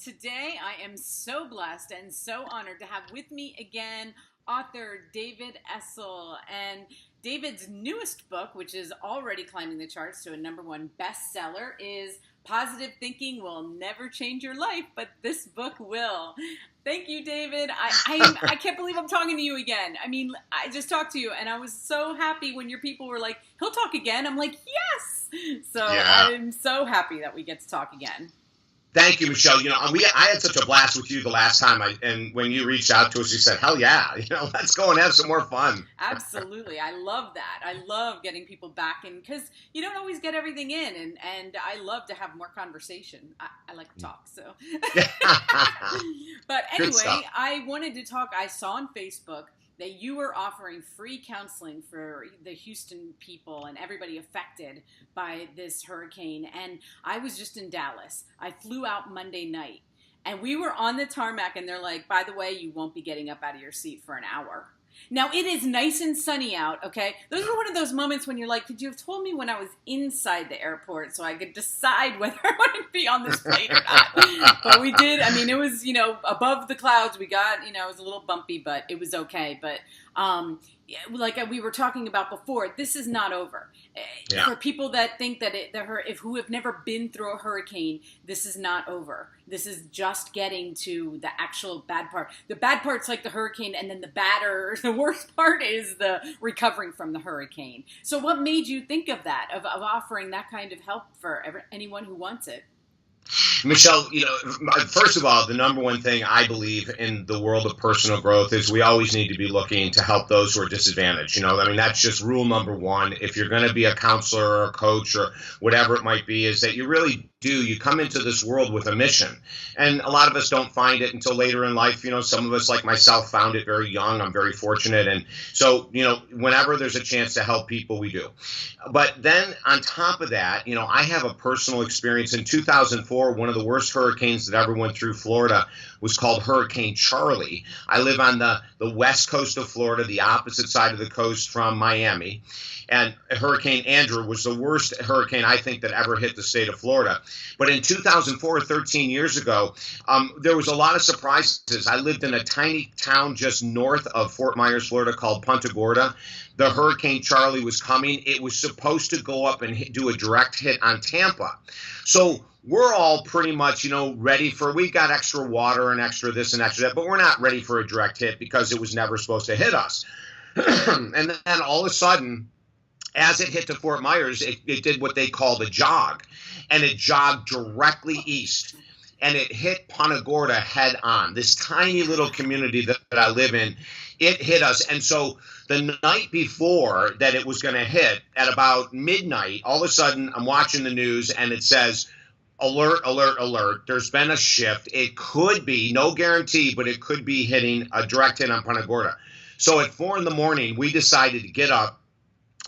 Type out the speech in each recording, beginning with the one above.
today I am so blessed and so honored to have with me again author David Essel. And David's newest book, which is already climbing the charts to a #1 bestseller, is Positive Thinking Will Never Change Your Life, but this book will. Thank you, David. I can't believe I'm talking to you again. I mean, I just talked to you, and I was so happy when your people were like, he'll talk again. I'm like, yes! So yeah. I'm so happy that we get to talk again. Thank you, Michelle. I had such a blast with you the last time, and when you reached out to us, you said, hell yeah, let's go and have some more fun. Absolutely. I love that. I love getting people back in, because you don't always get everything in, and I love to have more conversation. I like to talk, so. But anyway, I wanted to talk. I saw on Facebook that you were offering free counseling for the Houston people and everybody affected by this hurricane. And I was just in Dallas. I flew out Monday night, and we were on the tarmac, and they're like, by the way, you won't be getting up out of your seat for an hour. Now, it is nice and sunny out, okay? Those are one of those moments when you're like, could you have told me when I was inside the airport so I could decide whether I wanted to be on this plane or not? But we did. I mean, it was, above the clouds. We got, it was a little bumpy, but it was okay. But like we were talking about before, this is not over. Yeah. For people that think that who have never been through a hurricane, this is not over. This is just getting to the actual bad part. The bad part's like the hurricane, and then the worst part is the recovering from the hurricane. So what made you think of that, of offering that kind of help for anyone who wants it? Michelle, first of all, the #1 thing I believe in the world of personal growth is we always need to be looking to help those who are disadvantaged. That's just rule #1. If you're going to be a counselor or a coach or whatever it might be, is that you really you come into this world with a mission. And a lot of us don't find it until later in life. Some of us, like myself, found it very young. I'm very fortunate. And so, whenever there's a chance to help people, we do. But then on top of that, I have a personal experience. In 2004, one of the worst hurricanes that ever went through Florida was called Hurricane Charlie. I live on the west coast of Florida, the opposite side of the coast from Miami. And Hurricane Andrew was the worst hurricane, I think, that ever hit the state of Florida. But in 2004, 13 years ago, there was a lot of surprises. I lived in a tiny town just north of Fort Myers, Florida, called Punta Gorda. The Hurricane Charlie was coming. It was supposed to go up and do a direct hit on Tampa. So we're all pretty much, ready we got extra water and extra this and extra that, but we're not ready for a direct hit because it was never supposed to hit us. And then all of a sudden, as it hit to Fort Myers, it did what they called a jog, and it jogged directly east, and it hit Punta Gorda head on, this tiny little community that I live in. It hit us, and so the night before that it was going to hit, at about midnight, all of a sudden I'm watching the news, and it says, alert, alert, alert, there's been a shift. It could be, no guarantee, but it could be hitting a direct hit on Punta Gorda. So at 4 a.m, we decided to get up,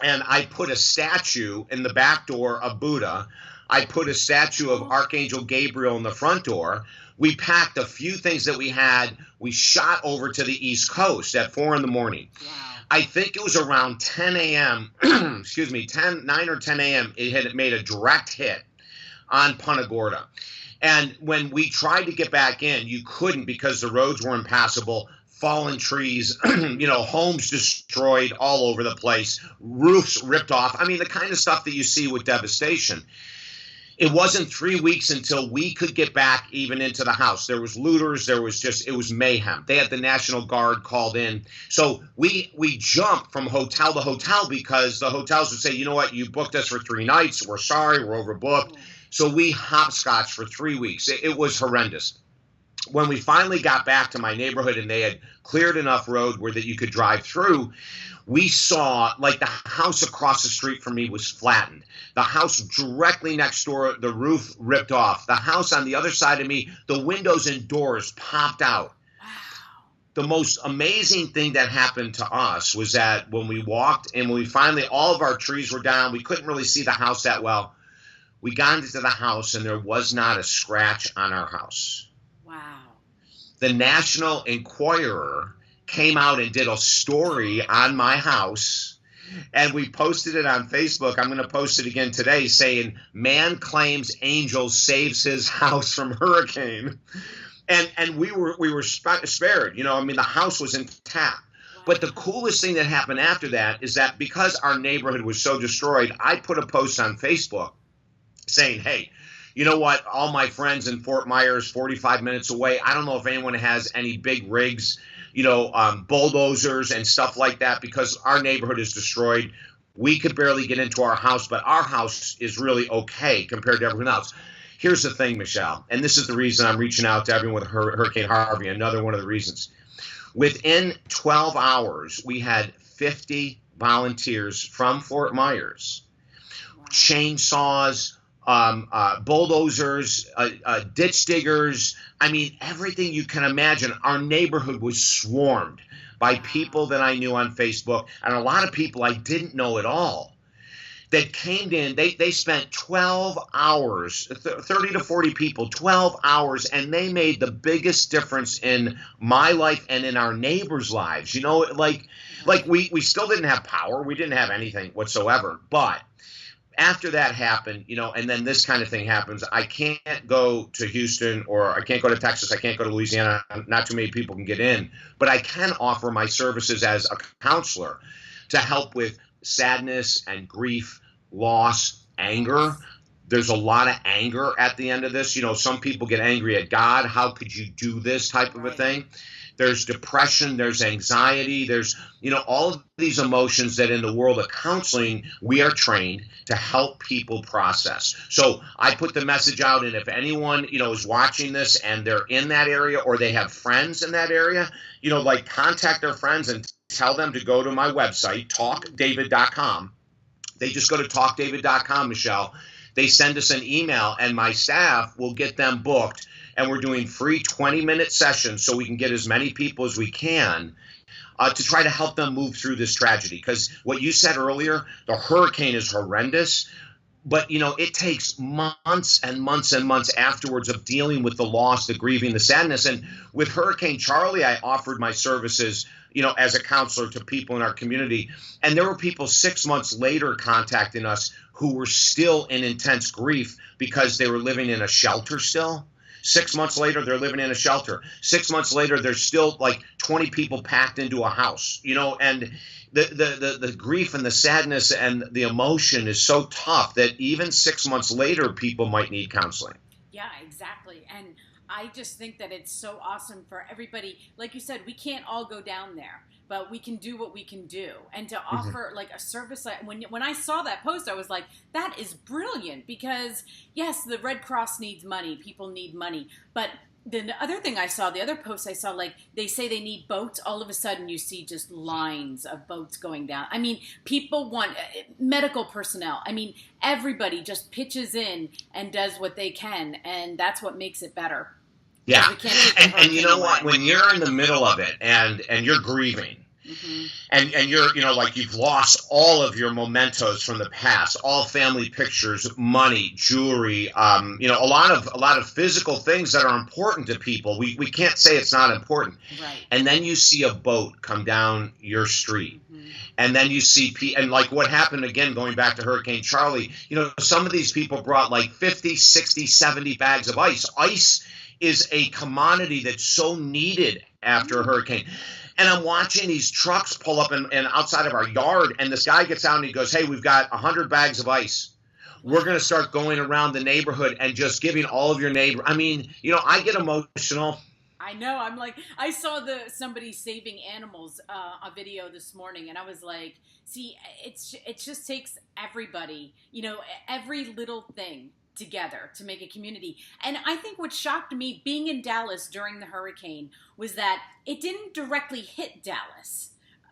and I put a statue in the back door of Buddha. I put a statue of Archangel Gabriel in the front door. We packed a few things that we had. We shot over to the East Coast at 4 a.m. Wow. I think it was around 10 a.m., 9 or 10 a.m., it had made a direct hit on Punta Gorda. And when we tried to get back in, you couldn't because the roads were impassable. Fallen trees, homes destroyed all over the place, roofs ripped off. I mean, the kind of stuff that you see with devastation. It wasn't 3 weeks until we could get back even into the house. There was looters. It was mayhem. They had the National Guard called in. So we jumped from hotel to hotel because the hotels would say, you know what, you booked us for 3 nights. We're sorry, we're overbooked. So we hopscotched for 3 weeks. It was horrendous. When we finally got back to my neighborhood and they had cleared enough road where that you could drive through, we saw like the house across the street from me was flattened. The house directly next door, the roof ripped off. The house on the other side of me, the windows and doors popped out. Wow. The most amazing thing that happened to us was that when we walked and when we finally, all of our trees were down, we couldn't really see the house that well. We got into the house and there was not a scratch on our house. Wow. The National Enquirer came out and did a story on my house And we posted it on Facebook. I'm going to post it again today saying, man claims angel saves his house from hurricane. And we were spared. I mean, the house was intact. But the coolest thing that happened after that is that because our neighborhood was so destroyed, I put a post on Facebook saying, hey, you know what? All my friends in Fort Myers, 45 minutes away, I don't know if anyone has any big rigs, bulldozers and stuff like that, because our neighborhood is destroyed. We could barely get into our house, but our house is really okay compared to everyone else. Here's the thing, Michelle, and this is the reason I'm reaching out to everyone with Hurricane Harvey, another one of the reasons. Within 12 hours, we had 50 volunteers from Fort Myers, chainsaws, bulldozers, ditch diggers. I mean, everything you can imagine. Our neighborhood was swarmed by people that I knew on Facebook, and a lot of people I didn't know at all that came in. They spent 12 hours, 30 to 40 people, 12 hours, and they made the biggest difference in my life and in our neighbors' lives. Like we still didn't have power. We didn't have anything whatsoever. But after that happened, and then this kind of thing happens, I can't go to Houston, or I can't go to Texas. I can't go to Louisiana. Not too many people can get in. But I can offer my services as a counselor to help with sadness and grief, loss, anger. There's a lot of anger at the end of this. Some people get angry at God. How could you do this type of a thing? There's depression, there's anxiety, there's, all of these emotions that in the world of counseling, we are trained to help people process. So I put the message out, and if anyone, is watching this and they're in that area, or they have friends in that area, contact their friends and tell them to go to my website, talkdavid.com. They just go to talkdavid.com, Michelle. They send us an email, and my staff will get them booked. And we're doing free 20-minute sessions so we can get as many people as we can to try to help them move through this tragedy. Because what you said earlier, the hurricane is horrendous, but, it takes months and months and months afterwards of dealing with the loss, the grieving, the sadness. And with Hurricane Charlie, I offered my services, as a counselor to people in our community. And there were people 6 months later contacting us who were still in intense grief because they were living in a shelter still. 6 months later, they're living in a shelter. 6 months later, there's still like 20 people packed into a house, and the grief and the sadness and the emotion is so tough that even 6 months later, people might need counseling. Yeah, exactly. And I just think that it's so awesome for everybody. Like you said, we can't all go down there, but we can do what we can do. And to offer like a service, like when I saw that post, I was like, that is brilliant, because yes, the Red Cross needs money. People need money. But the other thing I saw, the other post I saw, like they say they need boats. All of a sudden you see just lines of boats going down. I mean, people want medical personnel. I mean, everybody just pitches in and does what they can. And that's what makes it better. Yeah. And you know what? When you're in the middle of it and you're grieving, and you're, like you've lost all of your mementos from the past, all family pictures, money, jewelry, a lot of physical things that are important to people. We can't say it's not important. Right. And then you see a boat come down your street. And then you see, and like what happened again, going back to Hurricane Charlie, some of these people brought like 50, 60, 70 bags of ice. Ice is a commodity that's so needed after a hurricane. And I'm watching these trucks pull up and outside of our yard, and this guy gets out and he goes, hey, we've got 100 bags of ice. We're going to start going around the neighborhood and just giving all of your neighbor. I mean, I get emotional. I know. I'm like, I saw somebody saving animals a video this morning, and I was like, see, it just takes everybody, every little thing together to make a community. And I think what shocked me being in Dallas during the hurricane was that it didn't directly hit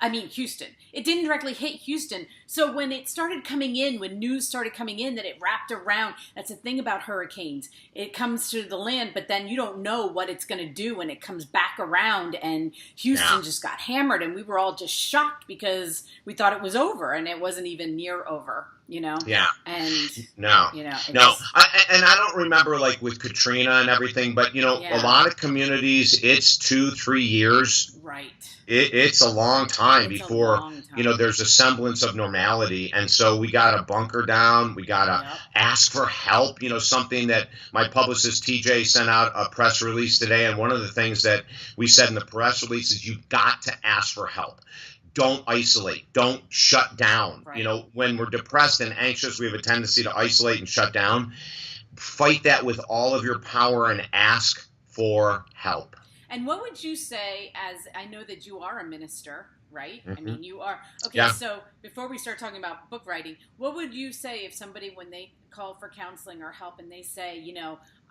Houston. It didn't directly hit Houston. So when it started coming in, when news started coming in that it wrapped around, that's the thing about hurricanes. It comes to the land, but then you don't know what it's going to do when it comes back around. And Houston just got hammered, and we were all just shocked because we thought it was over, and it wasn't even near over. you know? Yeah. And, No, you know, no. it's, I don't remember like with Katrina and everything, but a yeah, lot of communities, it's 2-3 years. right. It's a long time It's a before, long time. there's a semblance of normality. And so we got to bunker down. We got to Yep. ask for help. Something that my publicist TJ sent out a press release today. And one of the things that we said in the press release is you've got to ask for help. Don't isolate. Don't shut down. Right. When we're depressed and anxious, we have a tendency to isolate and shut down. Fight that with all of your power and ask for help. And what would you say, as I know that you are a minister, right? Mm-hmm. I mean, you are. Okay, yeah. So before we start talking about book writing, what would you say if somebody, when they call for counseling or help and they say,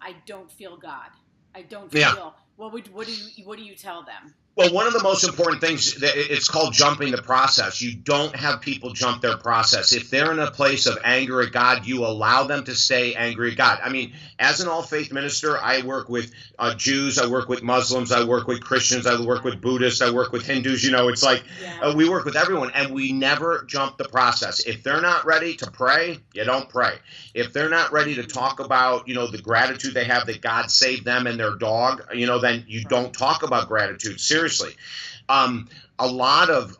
I don't feel God, I don't feel, what do you tell them? Well, one of the most important things, it's called jumping the process. You don't have people jump their process. If they're in a place of anger at God, you allow them to stay angry at God. I mean, as an all-faith minister, I work with Jews, I work with Muslims, I work with Christians, I work with Buddhists, I work with Hindus. It's like we work with everyone, and we never jump the process. If they're not ready to pray, you don't pray. If they're not ready to talk about, the gratitude they have that God saved them and their dog, then you don't talk about gratitude. Seriously. A lot of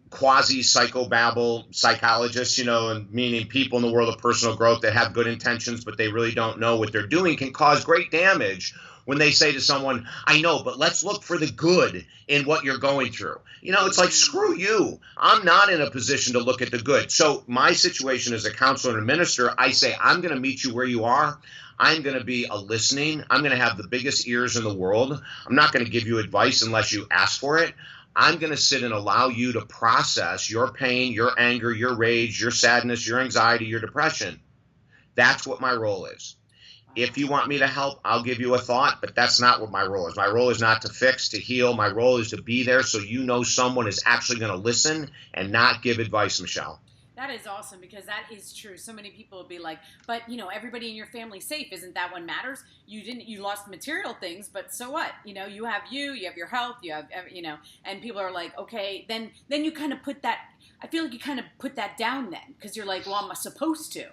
quasi-psychobabble psychologists, and meaning people in the world of personal growth that have good intentions, but they really don't know what they're doing, can cause great damage when they say to someone, I know, but let's look for the good in what you're going through. It's like, screw you. I'm not in a position to look at the good. So my situation as a counselor and a minister, I say, I'm going to meet you where you are. I'm going to be a listening. I'm going to have the biggest ears in the world. I'm not going to give you advice unless you ask for it. I'm going to sit and allow you to process your pain, your anger, your rage, your sadness, your anxiety, your depression. That's what my role is. If you want me to help, I'll give you a thought, but that's not what my role is. My role is not to fix, to heal. My role is to be there so someone is actually going to listen and not give advice, Michelle. That is awesome, because that is true. So many people will be like, but everybody in your family's safe. Isn't that what matters? You lost material things, but so what? You have you have your health, you have, and people are like, okay, then you kind of put that, I feel like you kind of put that down then, because you're like, well, I'm supposed to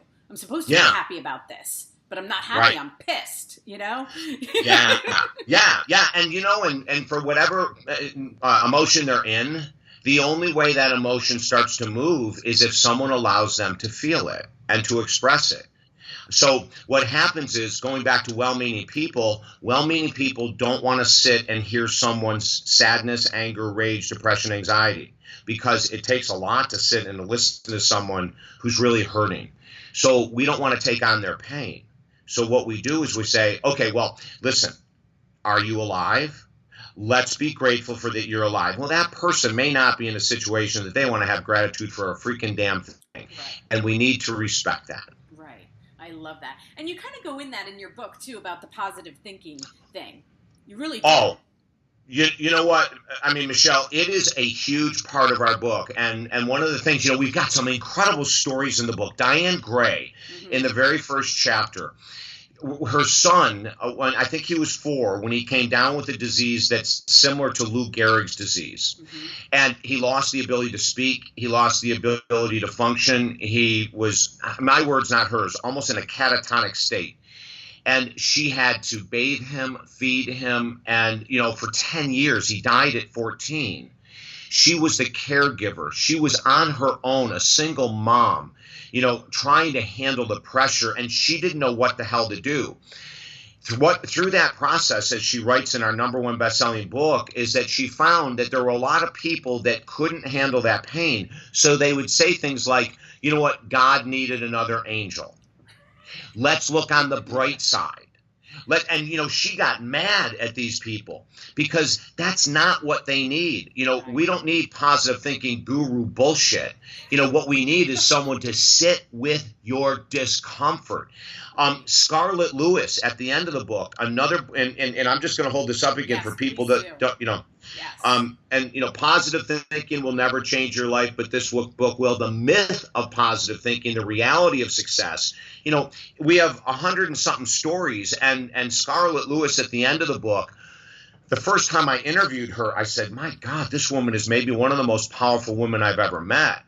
be happy about this, but I'm not happy. Right. I'm pissed, Yeah. And for whatever emotion they're in, the only way that emotion starts to move is if someone allows them to feel it and to express it. So what happens is, going back to well-meaning people don't want to sit and hear someone's sadness, anger, rage, depression, anxiety, because it takes a lot to sit and listen to someone who's really hurting. So we don't want to take on their pain. So what we do is we say, okay, well, listen, are you alive? Let's be grateful for that you're alive. Well, that person may not be in a situation that they want to have gratitude for a freaking damn thing. Right. And we need to respect that. Right. I love that. And you kind of go in that in your book, too, about the positive thinking thing. You really do. Oh, you know what? I mean, Michelle, it is a huge part of our book. And one of the things, we've got some incredible stories in the book. Diane Gray, in the very first chapter, her son, when I think he was 4, when he came down with a disease that's similar to Lou Gehrig's disease. And he lost the ability to speak. He lost the ability to function. He was, my words, not hers, almost in a catatonic state. And she had to bathe him, feed him. And, for 10 years, he died at 14. She was the caregiver. She was on her own, a single mom, trying to handle the pressure, and she didn't know what the hell to do. Through that process, as she writes in our #1 best-selling book, is that she found that there were a lot of people that couldn't handle that pain. So they would say things like, you know what, God needed another angel. Let's look on the bright side. She got mad at these people because that's not what they need. We don't need positive thinking guru bullshit. What we need is someone to sit with your discomfort. Scarlett Lewis, at the end of the book, another, and I'm just going to hold this up again for people that don't, Yes. Positive thinking will never change your life, but this book will. The myth of positive thinking, the reality of success. We have 100 and something stories, and Scarlett Lewis at the end of the book, the first time I interviewed her, I said, my God, this woman is maybe one of the most powerful women I've ever met.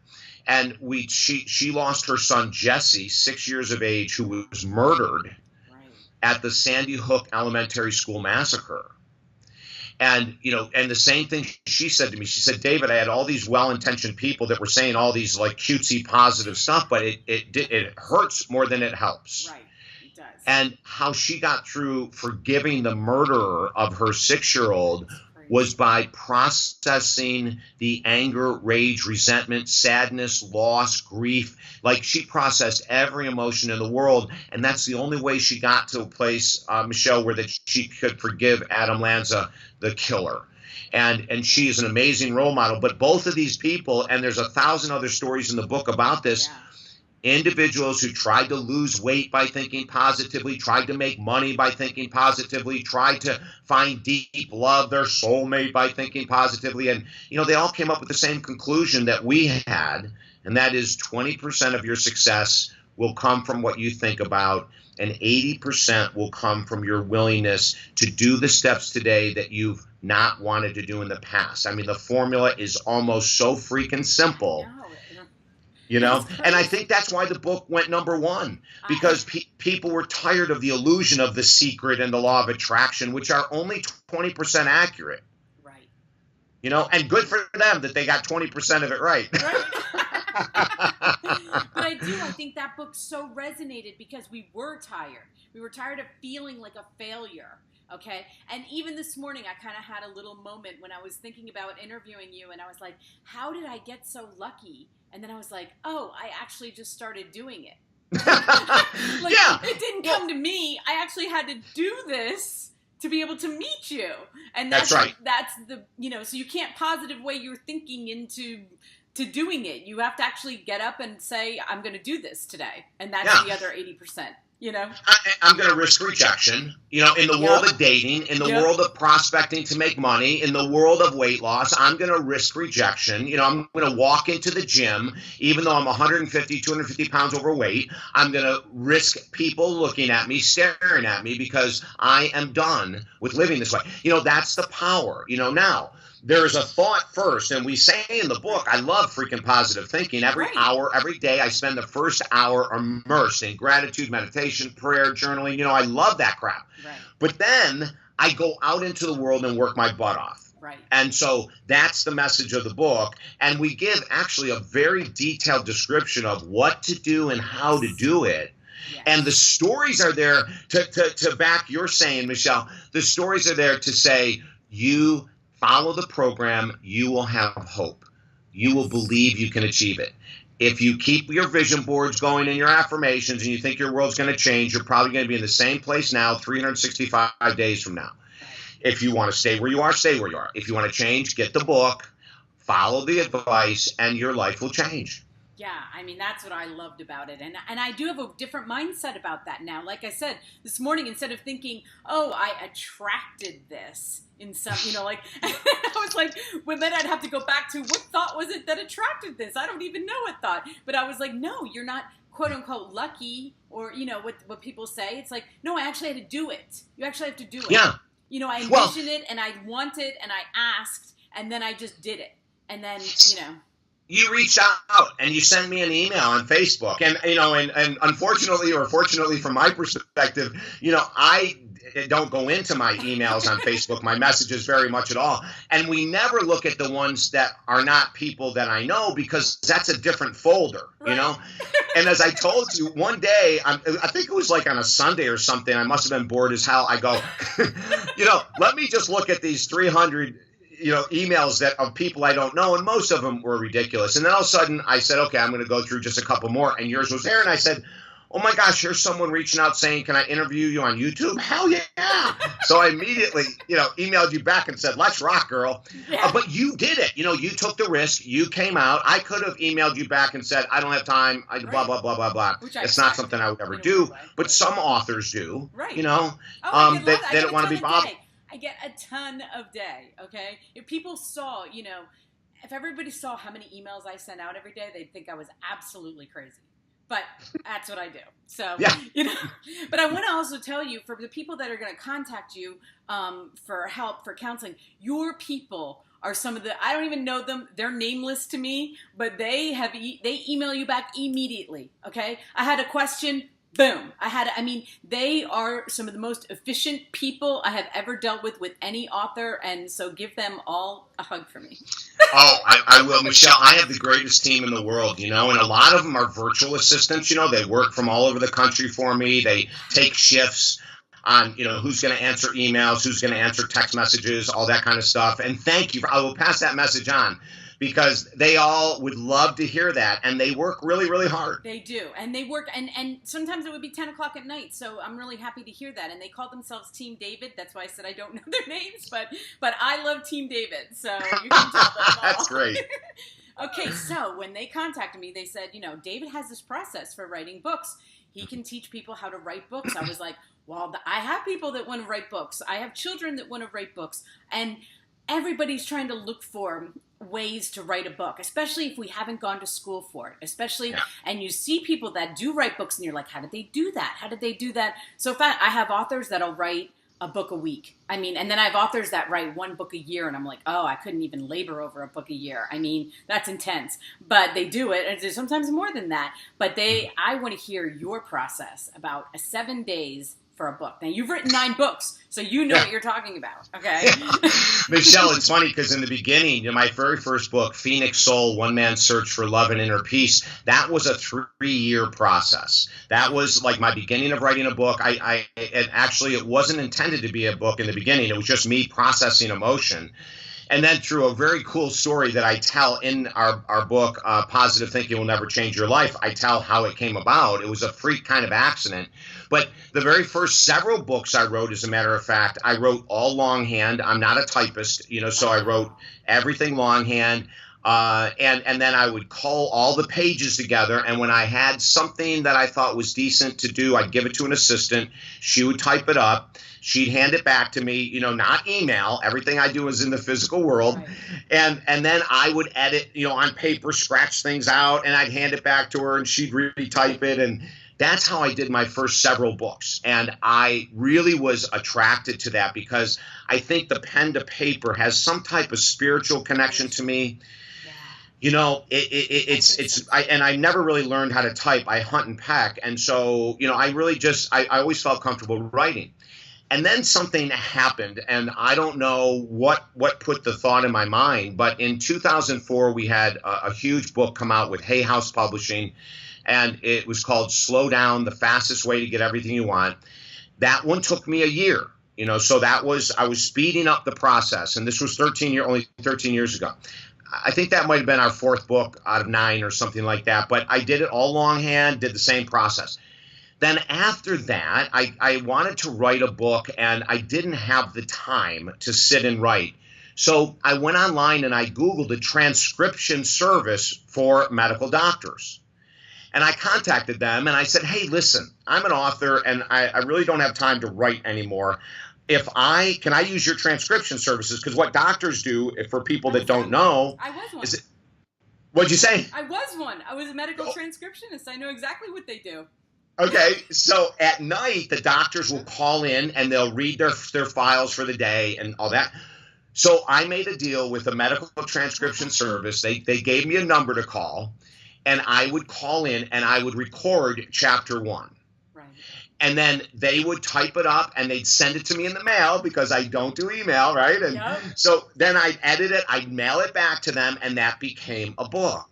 And she lost her son Jesse, 6 years of age, who was murdered at the Sandy Hook Elementary School massacre. And, and the same thing she said to me. She said, David, I had all these well-intentioned people that were saying all these like cutesy positive stuff, but it hurts more than it helps. Right, it does. And how she got through forgiving the murderer of her 6-year-old was by processing the anger, rage, resentment, sadness, loss, grief. Like she processed every emotion in the world. And that's the only way she got to a place, Michelle, where that she could forgive Adam Lanza, the killer. And she is an amazing role model. But both of these people, and there's 1,000 other stories in the book about this, individuals who tried to lose weight by thinking positively, tried to make money by thinking positively, tried to find deep love, their soulmate by thinking positively. And, they all came up with the same conclusion that we had, and that is 20% of your success will come from what you think about, and 80% will come from your willingness to do the steps today that you've not wanted to do in the past. I mean, the formula is almost so freaking simple. And I think that's why the book went #1, because people were tired of the illusion of The Secret and the law of attraction, which are only 20% accurate. Right. And good for them that they got 20% of it right. But I think that book so resonated because we were tired. We were tired of feeling like a failure. Okay. And even this morning, I kind of had a little moment when I was thinking about interviewing you, and I was like, how did I get so lucky? And then I was like, oh, I actually just started doing it. It didn't come to me. I actually had to do this to be able to meet you. And that's right. That's the, so you can't positive way your thinking into doing it. You have to actually get up and say, I'm going to do this today. And that's the other 80%. I'm going to risk rejection, in the world of dating, in the world of prospecting to make money, in the world of weight loss. I'm going to risk rejection. I'm going to walk into the gym, even though I'm 150, 250 pounds overweight. I'm going to risk people looking at me, staring at me, because I am done with living this way. That's the power. Now, there is a thought first, and we say in the book, I love freaking positive thinking. Every hour, every day, I spend the first hour immersed in gratitude, meditation, prayer, journaling. I love that crap. Right. But then I go out into the world and work my butt off. Right. And so that's the message of the book. And we give actually a very detailed description of what to do and how to do it. Yes. And the stories are there to back your saying, Michelle. The stories are there to say, you follow the program, you will have hope. You will believe you can achieve it. If you keep your vision boards going and your affirmations and you think your world's going to change, you're probably going to be in the same place now 365 days from now. If you want to stay where you are, stay where you are. If you want to change, get the book, follow the advice, and your life will change. Yeah, that's what I loved about it. And I do have a different mindset about that now. Like I said, this morning, instead of thinking, oh, I attracted this in some, I was like, well, then I'd have to go back to what thought was it that attracted this? I don't even know what thought. But I was like, no, you're not, quote unquote, lucky, or, what people say. It's like, no, I actually had to do it. You actually have to do it. Yeah. I envisioned it, and I wanted, and I asked, and then I just did it. And then, You reached out and you sent me an email on Facebook, and and unfortunately or fortunately from my perspective, I don't go into my emails on Facebook, my messages very much at all, and we never look at the ones that are not people that I know, because that's a different folder, And as I told you, one day, I think it was like on a Sunday or something, I must have been bored as hell. I go, let me just look at these 300 emails that of people I don't know, and most of them were ridiculous. And then all of a sudden I said, okay, I'm going to go through just a couple more, and yours was there. And I said, oh my gosh, here's someone reaching out saying, can I interview you on YouTube? Hell yeah. So I immediately, emailed you back and said, let's rock, girl. Yeah. But you did it. You took the risk. You came out. I could have emailed you back and said, I don't have time. Blah, blah, blah, blah, blah. It's not something I would ever do. But some authors do, right. They don't want to be bothered. I get a ton of day, okay? If people saw, if everybody saw how many emails I send out every day, they'd think I was absolutely crazy. But that's what I do. So, yeah. But I want to also tell you, for the people that are going to contact you for help, for counseling, your people are some of I don't even know them. They're nameless to me, but they email you back immediately. Okay. I had a question. Boom. They are some of the most efficient people I have ever dealt with any author. And so give them all a hug for me. Oh, I will, Michelle. I have the greatest team in the world, and a lot of them are virtual assistants. They work from all over the country for me. They take shifts on, who's going to answer emails, who's going to answer text messages, all that kind of stuff. And thank you. I will pass that message on, because they all would love to hear that, and they work really, really hard. They do, and they work, and sometimes it would be 10 o'clock at night, so I'm really happy to hear that. And they call themselves Team David. That's why I said I don't know their names, but I love Team David, so you can tell them all. That's great. Okay, so when they contacted me, they said, David has this process for writing books. He can teach people how to write books. I was like, well, I have people that want to write books. I have children that want to write books, and everybody's trying to look for ways to write a book, especially if we haven't gone to school for it, and you see people that do write books and you're like, how did they do that? How did they do that? So I have authors that'll write a book a week. And then I have authors that write one book a year, and I'm like, oh, I couldn't even labor over a book a year. That's intense, but they do it. And sometimes more than that, but I want to hear your process about 7 days for a book. Now, you've written 9 books, so you know what you're talking about, okay? Michelle, it's funny because in the beginning, my very first book, Phoenix Soul, One Man's Search for Love and Inner Peace, that was a 3-year process. That was like my beginning of writing a book. It wasn't intended to be a book in the beginning. It was just me processing emotion. And then through a very cool story that I tell in our book, Positive Thinking Will Never Change Your Life, I tell how it came about. It was a freak kind of accident. But the very first several books I wrote, as a matter of fact, I wrote all longhand. I'm not a typist, so I wrote everything longhand. And then I would cull all the pages together. And when I had something that I thought was decent to do, I'd give it to an assistant. She would type it up. She'd hand it back to me, not email. Everything I do is in the physical world. Right. And then I would edit, on paper, scratch things out, and I'd hand it back to her, and she'd retype it. And that's how I did my first several books. And I really was attracted to that because I think the pen to paper has some type of spiritual connection to me. I never really learned how to type. I hunt and peck. And so, I always felt comfortable writing. And then something happened, and I don't know what put the thought in my mind, but in 2004, we had a huge book come out with Hay House Publishing, and it was called Slow Down, the Fastest Way to Get Everything You Want. That one took me a year, so I was speeding up the process, and this was only 13 years ago. I think that might have been our 4th book out of 9 or something like that, but I did it all longhand, did the same process. Then after that, I wanted to write a book, and I didn't have the time to sit and write. So I went online and I Googled a transcription service for medical doctors. And I contacted them and I said, hey, listen, I'm an author and I really don't have time to write anymore. Can I use your transcription services? Because what doctors do, for people that don't know, I was one. What'd you say? I was one. I was a medical transcriptionist. I know exactly what they do. Okay, so at night, the doctors will call in and they'll read their files for the day and all that. So I made a deal with a medical transcription service. They gave me a number to call, and I would call in and I would record chapter 1. Right. And then they would type it up and they'd send it to me in the mail because I don't do email, right? And so then I'd edit it, I'd mail it back to them, and that became a book.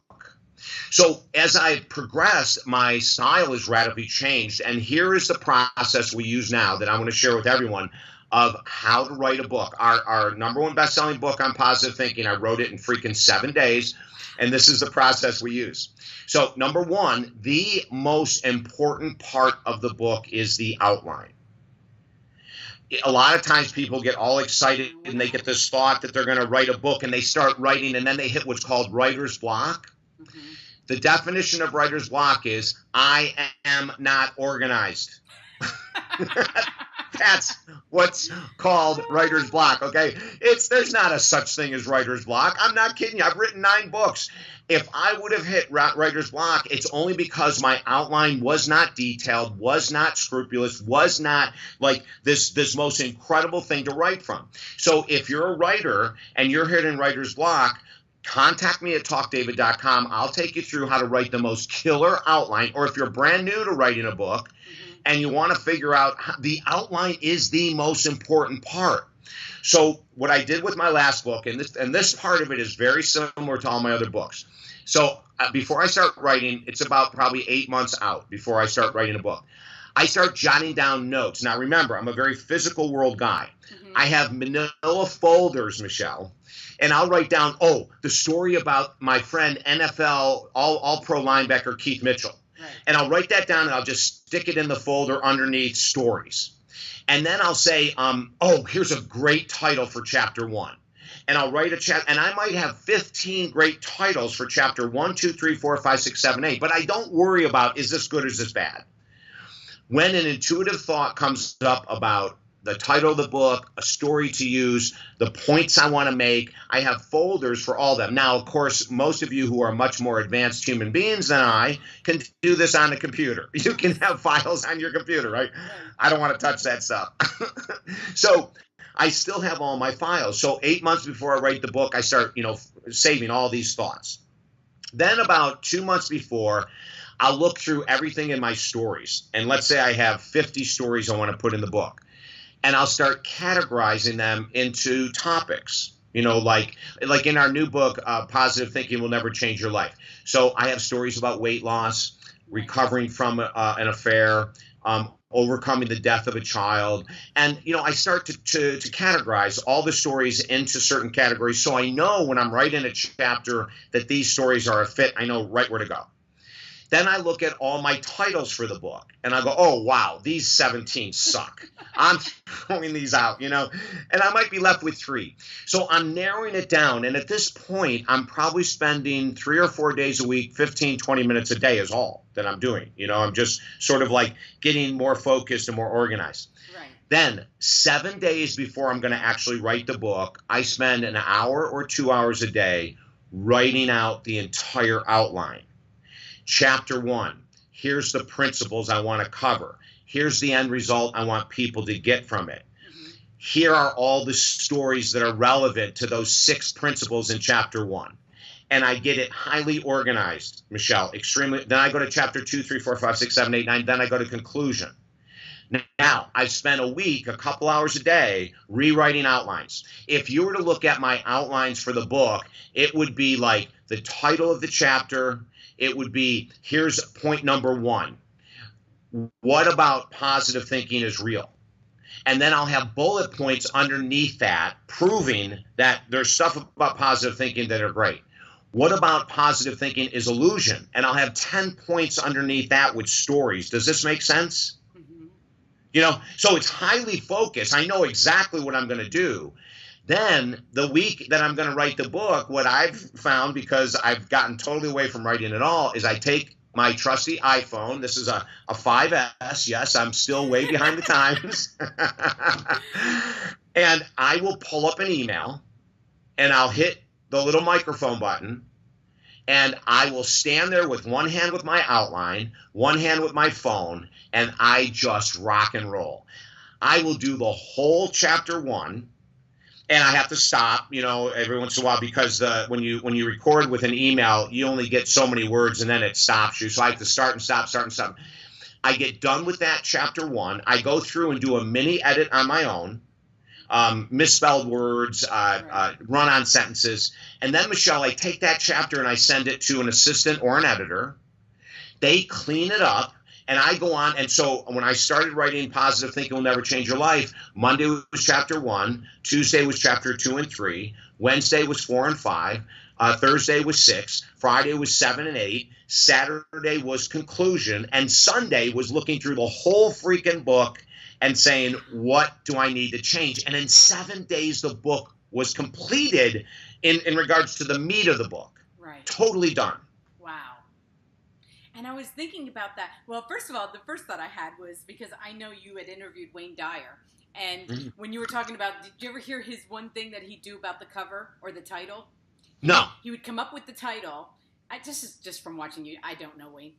So as I progressed, my style has radically changed. And here is the process we use now that I want to share with everyone of how to write a book. Our number 1 best-selling book on positive thinking, I wrote it in freaking 7 days. And this is the process we use. So number 1, the most important part of the book is the outline. A lot of times people get all excited and they get this thought that they're going to write a book and they start writing and then they hit what's called writer's block. Mm-hmm. The definition of writer's block is I am not organized. That's what's called writer's block, okay? There's not a such thing as writer's block. I'm not kidding you. I've written 9 books. If I would have hit writer's block, it's only because my outline was not detailed, was not scrupulous, was not like this most incredible thing to write from. So if you're a writer and you're hitting writer's block, contact me at talkdavid.com. I'll take you through how to write the most killer outline. Or if you're brand new to writing a book and you want to figure out how, the outline is the most important part. So what I did with my last book, and this part of it is very similar to all my other books. So before I start writing, it's about probably 8 months out before I start writing a book. I start jotting down notes. Now, remember, I'm a very physical world guy. I have manila folders, Michelle, and I'll write down, the story about my friend NFL all-pro linebacker Keith Mitchell. Right. And I'll write that down, and I'll just stick it in the folder underneath stories. And then I'll say, here's a great title for chapter 1. And I'll write a chapter, and I might have 15 great titles for chapter 1, 2, 3, 4, 5, 6, 7, 8. But I don't worry about, is this good or is this bad? When an intuitive thought comes up about the title of the book, a story to use, the points I want to make, I have folders for all of them. Now, of course, most of you who are much more advanced human beings than I can do this on a computer. You can have files on your computer, right? I don't want to touch that stuff. So I still have all my files. So 8 months before I write the book, I start, saving all these thoughts. Then about 2 months before, I'll look through everything in my stories. And let's say I have 50 stories I want to put in the book. And I'll start categorizing them into topics, like in our new book, Positive Thinking Will Never Change Your Life. So I have stories about weight loss, recovering from an affair, overcoming the death of a child. And, I start to categorize all the stories into certain categories. So I know when I'm writing a chapter that these stories are a fit, I know right where to go. Then I look at all my titles for the book, and I go, oh, wow, these 17 suck. I'm throwing these out, and I might be left with 3. So I'm narrowing it down, and at this point, I'm probably spending 3 or 4 days a week, 15, 20 minutes a day is all that I'm doing. I'm just sort of like getting more focused and more organized. Right. Then 7 days before I'm going to actually write the book, I spend an hour or 2 hours a day writing out the entire outline. Chapter 1, here's the principles I want to cover. Here's the end result I want people to get from it. Here are all the stories that are relevant to those 6 principles in chapter 1. And I get it highly organized, Michelle, extremely. Then I go to chapter 2, 3, 4, 5, 6, 7, 8, 9. Then I go to conclusion. Now, I've spent a week, a couple hours a day, rewriting outlines. If you were to look at my outlines for the book, it would be like the title of the chapter. It would be, here's point number 1. What about positive thinking is real? And then I'll have bullet points underneath that proving that there's stuff about positive thinking that are great. What about positive thinking is illusion? And I'll have 10 points underneath that with stories. Does this make sense? So it's highly focused. I know exactly what I'm going to do. Then the week that I'm going to write the book, what I've found, because I've gotten totally away from writing at all, is I take my trusty iPhone. This is a 5S. Yes, I'm still way behind the times. And I will pull up an email, and I'll hit the little microphone button, and I will stand there with one hand with my outline, one hand with my phone, and I just rock and roll. I will do the whole chapter 1. And I have to stop, every once in a while because when you record with an email, you only get so many words and then it stops you. So I have to start and stop. I get done with that chapter 1. I go through and do a mini edit on my own, misspelled words, run-on sentences. And then, Michelle, I take that chapter and I send it to an assistant or an editor. They clean it up. And I go on, and so when I started writing Positive Thinking Will Never Change Your Life, Monday was chapter 1, Tuesday was chapter 2 and 3, Wednesday was 4 and 5, Thursday was 6, Friday was 7 and 8, Saturday was conclusion, and Sunday was looking through the whole freaking book and saying, what do I need to change? And in 7 days, the book was completed in regards to the meat of the book. Right. Totally done. Wow. And I was thinking about that. Well, first of all, the first thought I had was because I know you had interviewed Wayne Dyer. And when you were talking about, did you ever hear his one thing that he'd do about the cover or the title? No. He would come up with the title. Just from watching you, I don't know Wayne,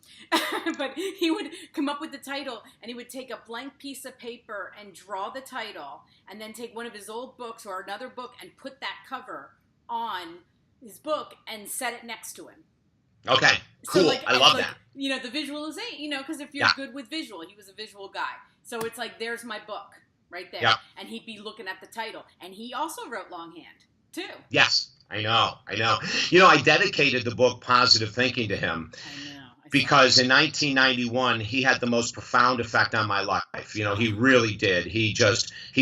but he would come up with the title, and he would take a blank piece of paper and draw the title, and then take one of his old books or another book and put that cover on his book and set it next to him. Okay, cool. So I love that. You know, the visualization, you know, because if you're good with visual, he was a visual guy. So it's like, there's my book right there. Yeah. And he'd be looking at the title. And he also wrote longhand, too. Yes, I know. You know, I dedicated the book Positive Thinking to him. I know. Because in 1991, he had the most profound effect on my life. You know, he really did. He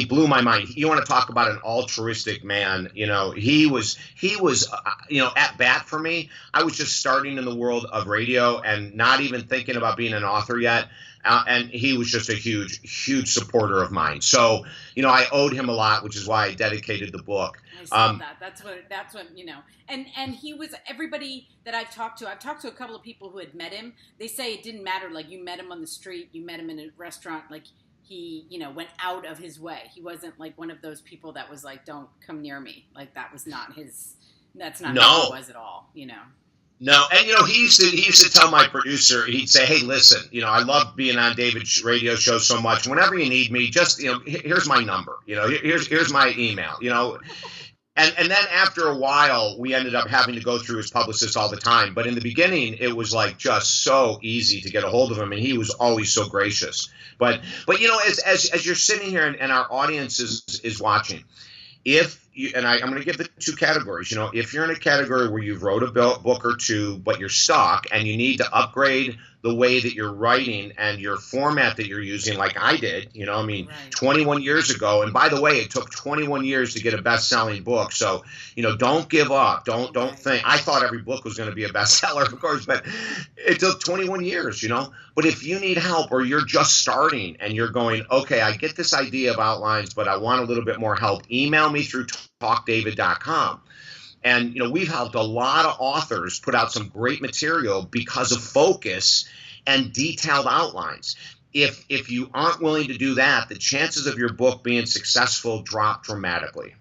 blew my mind. You want to talk about an altruistic man? You know, he was, you know, at bat for me. I was just starting in the world of radio and not even thinking about being an author yet. And he was just a huge supporter of mine. So, you know, I owed him a lot, which is why I dedicated the book. I saw that. That's what, you know, and he was, everybody that I've talked to a couple of people who had met him. They say it didn't matter. Like, you met him on the street, you met him in a restaurant, like he, you know, went out of his way. He wasn't like one of those people that was like, don't come near me. Like, that was not that's not how he was at all, you know. No, and you know, he used to tell my producer, he'd say, "Hey, listen, you know, I love being on David's radio show so much. Whenever you need me, just, you know, here's my number. You know, here's my email. You know." And then after a while, we ended up having to go through his publicist all the time. But in the beginning, it was like just so easy to get a hold of him, and he was always so gracious. But you know, as you're sitting here and our audience is watching, if you, and I'm going to give the two categories. You know, if you're in a category where you've wrote a book or two, but you're stuck and you need to upgrade the way that you're writing and your format that you're using, like I did, you know, I mean, Right. 21 years ago. And by the way, it took 21 years to get a best-selling book. So, you know, don't give up. Don't think. I thought every book was going to be a bestseller, of course, but it took 21 years, you know. But if you need help or you're just starting and you're going, okay, I get this idea of outlines, but I want a little bit more help, email me through talkdavid.com. And, you know, we've helped a lot of authors put out some great material because of focus and detailed outlines. If you aren't willing to do that, the chances of your book being successful drop dramatically.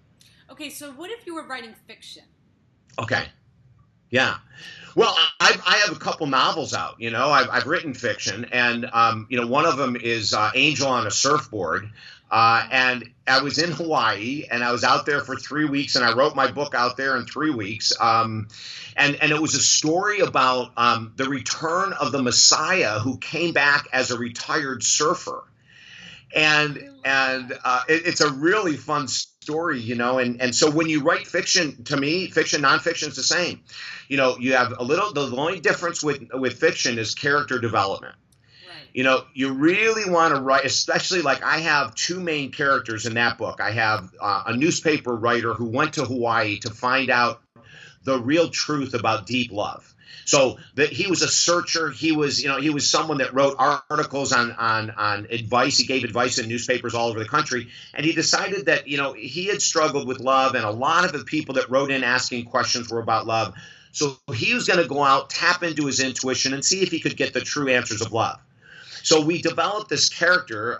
Okay, so what if you were writing fiction? Okay. Yeah. Well, I have a couple novels out. You know, I've written fiction, and you know, one of them is Angel on a Surfboard. And I was in Hawaii, and I was out there for 3 weeks, and I wrote my book out there in 3 weeks. And it was a story about the return of the Messiah, who came back as a retired surfer. And it's a really fun story, you know. And so when you write fiction, to me, fiction, nonfiction is the same. You know, you have the only difference with fiction is character development. You know, you really want to write, especially like I have two main characters in that book. I have a newspaper writer who went to Hawaii to find out the real truth about deep love. So that he was a searcher. He was someone that wrote articles on advice. He gave advice in newspapers all over the country. And he decided that, you know, he had struggled with love, and a lot of the people that wrote in asking questions were about love. So he was going to go out, tap into his intuition, and see if he could get the true answers of love. So we developed this character,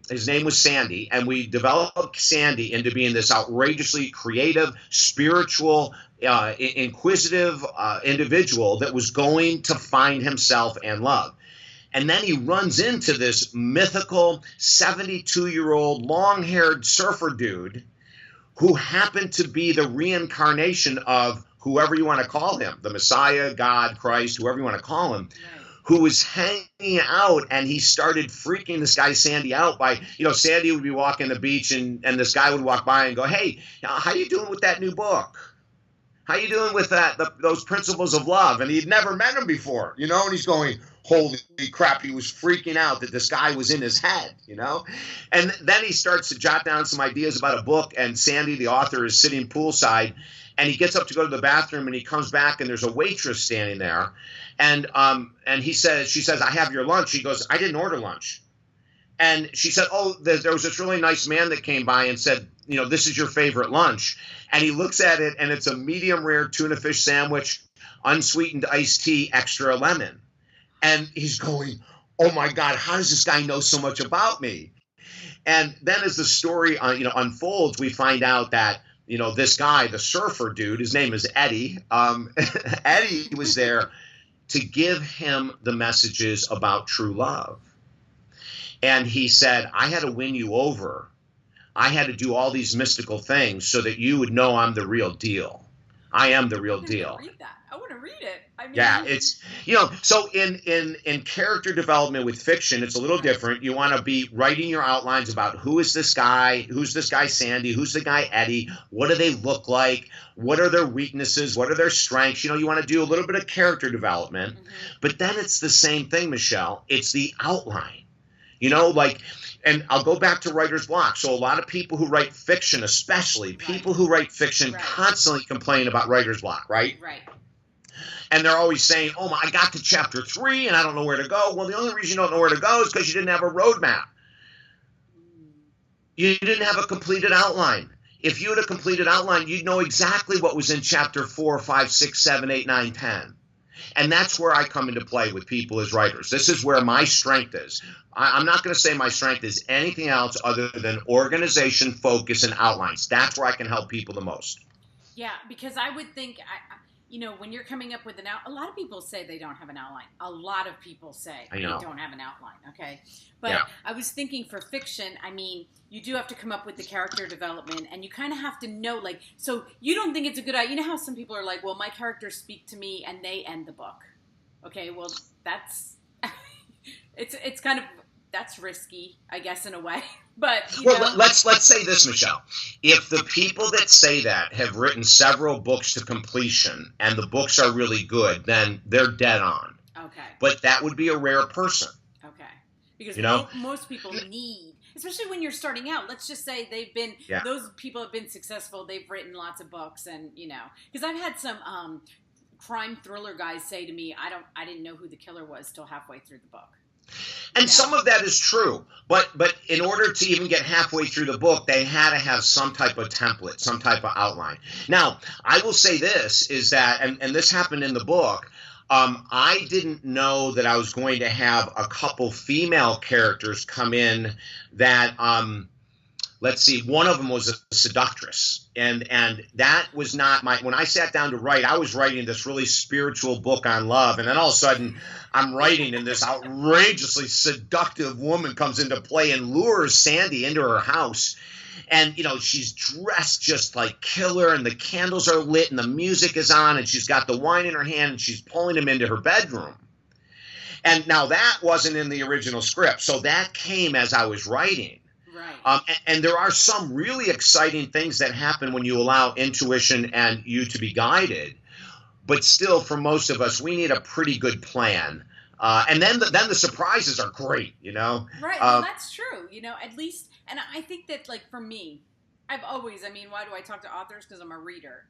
his name was Sandy, and we developed Sandy into being this outrageously creative, spiritual, inquisitive individual that was going to find himself and love. And then he runs into this mythical 72-year-old long-haired surfer dude who happened to be the reincarnation of whoever you want to call him, the Messiah, God, Christ, whoever you want to call him. Right. Who was hanging out, and he started freaking this guy Sandy out by, you know, Sandy would be walking the beach, and this guy would walk by and go, "Hey, how you doing with that new book? How you doing with those principles of love?" And he'd never met him before, you know, and he's going, holy crap, he was freaking out that this guy was in his head, you know. And then he starts to jot down some ideas about a book, and Sandy, the author, is sitting poolside, and he gets up to go to the bathroom, and he comes back, and there's a waitress standing there. And she says, "I have your lunch." He goes, "I didn't order lunch." And she said, "Oh, there was this really nice man that came by and said, you know, this is your favorite lunch." And he looks at it, and it's a medium rare tuna fish sandwich, unsweetened iced tea, extra lemon. And he's going, oh my God, how does this guy know so much about me? And then as the story unfolds, we find out that, this guy, the surfer dude, his name is Eddie. Eddie was there to give him the messages about true love. And he said, I had to win you over. I had to do all these mystical things so that you would know I'm the real deal. I am the real deal. Read that. I want to read it. I mean, yeah, it's, so in character development with fiction, it's a little different. You want to be writing your outlines about who is this guy? Who's this guy Sandy? Who's the guy Eddie? What do they look like? What are their weaknesses? What are their strengths? You want to do a little bit of character development. But then it's the same thing, Michelle. It's the outline. And I'll go back to writer's block. So a lot of people who write fiction, especially people who write fiction, constantly complain about writer's block, right? Right. And they're always saying, oh, I got to chapter 3 and I don't know where to go. Well, the only reason you don't know where to go is because you didn't have a roadmap. You didn't have a completed outline. If you had a completed outline, you'd know exactly what was in chapter 4, 5, 6, 7, 8, 9, 10. And that's where I come into play with people as writers. This is where my strength is. I'm not going to say my strength is anything else other than organization, focus, and outlines. That's where I can help people the most. Yeah, because I would think, when you're coming up with an outline, a lot of people say they don't have an outline. A lot of people say they don't have an outline, okay? But I was thinking for fiction, you do have to come up with the character development, and you kind of have to know, so you don't think it's a good idea. You know how some people are like, well, my characters speak to me, and they end the book. Okay, well, that's, it's kind of, that's risky, I guess, in a way. But let's say this, Michelle. If the people that say that have written several books to completion and the books are really good, then they're dead on. Okay. But that would be a rare person. Okay. Because most people need, especially when you're starting out. Let's just say those people have been successful. They've written lots of books, and because I've had some crime thriller guys say to me, I didn't know who the killer was till halfway through the book. And some of that is true, but in order to even get halfway through the book, they had to have some type of template, some type of outline. Now, I will say this, is that, and this happened in the book, I didn't know that I was going to have a couple female characters come in that, let's see, one of them was a seductress. And that was not when I sat down to write, I was writing this really spiritual book on love. And then all of a sudden I'm writing and this outrageously seductive woman comes into play and lures Sandy into her house. And, she's dressed just like killer, and the candles are lit and the music is on, and she's got the wine in her hand and she's pulling him into her bedroom. And now that wasn't in the original script. So that came as I was writing. Right. And there are some really exciting things that happen when you allow intuition and you to be guided. But still, for most of us, we need a pretty good plan. And then the surprises are great, Right. Well, that's true. At least, and I think that, for me, I've always, why do I talk to authors? Because I'm a reader,